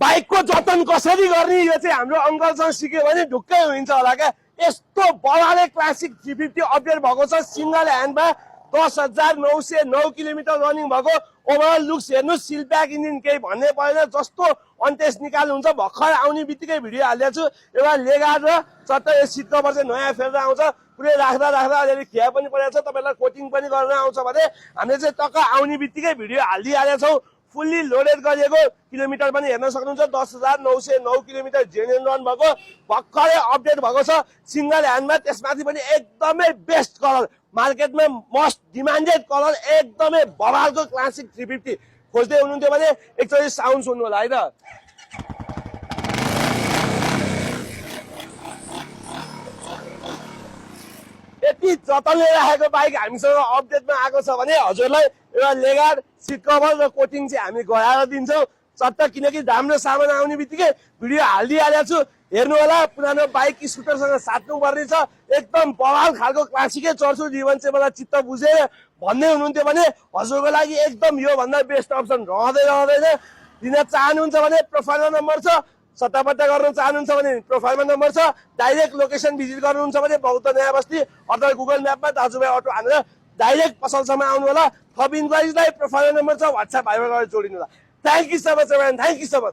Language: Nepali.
बाइकको जतन कसरी गर्ने यो चाहिँ हाम्रो अङ्कलसँग सिक्यो भने ढुक्कै हुन्छ होला क्या। यस्तो बडाले क्लासिक 350 अपडेट भएको छ सिंगल ह्यान्डमा 10,909 किलोमिटर रनिङ भएको। ओभरअल लुक्स हेर्नु सिल प्याक इन्जिन केही भन्ने परेन जस्तो अन्टेस्ट निकाल हुन्छ। भर्खर आउने बित्तिकै भिडियो हालिदिएको छु। एउटा लेगार्ड र चट्ट यो सिट कभर चाहिँ नयाँ फेरेर आउँछ। पुरै राख्दा अलिअलि खिया पनि परेको छ। तपाईँलाई कोटिङ पनि गर्न आउँछ भने हामीले चाहिँ टक्क आउने बित्तिकै भिडियो हालिदिइहालेका छौँ। फुल्ली लोडेड गरिएको किलोमिटर पनि हेर्न सक्नुहुन्छ। 10,909 किलोमिटर जेन्युन रन भएको भर्खरै अपडेट भएको छ सिंगल ह्यान्डमा। त्यसमाथि पनि एकदमै बेस्ट कलर, मार्केटमा मोस्ट डिमान्डेड कलर, एकदमै बवालको क्लासिक 350 खोज्दै हुनुहुन्थ्यो भने एकचोटि साउन्ड सुन्नु होला है त। यति जतनले राखेको बाइक हामीसँग अपडेटमा आएको छ भने हजुरलाई एउटा लेगार सिट कभर र कोटिङ चाहिँ हामी गराएर दिन्छौँ चट्ट। किनकि राम्रो सामान आउने बित्तिकै भिडियो हालिदिइहालेको छु। हेर्नु होला, पुरानो बाइक स्कुटरसँग साट्नु पर्ने छ। एकदम बवाल खालको क्लासिकै चढ्छु जीवन चाहिँ मलाई चित्त बुझेर भन्ने हुनुहुन्थ्यो भने हजुरको लागि एकदम यो भन्दा बेस्ट अप्सन रहँदैन। दिन चाहनुहुन्छ भने प्रोफाइलमा नम्बर छ, सट्टापट्टा गर्न चाहनुहुन्छ भने प्रोफाइलमा नम्बर छ। डाइरेक्ट लोकेसन भिजिट गर्नुहुन्छ भने बौद्ध नयाँ बस्ती अथवा गुगल म्यापमा दाजुभाइ अटो हानेर डाइरेक्ट पसलसम्म आउनु होला। थप इन्क्वाइरीलाई प्रोफाइलमा नम्बर छ, व्हाट्सएप भाइबर गरेर जोडिनु होला। Thank you so much, thank you so much.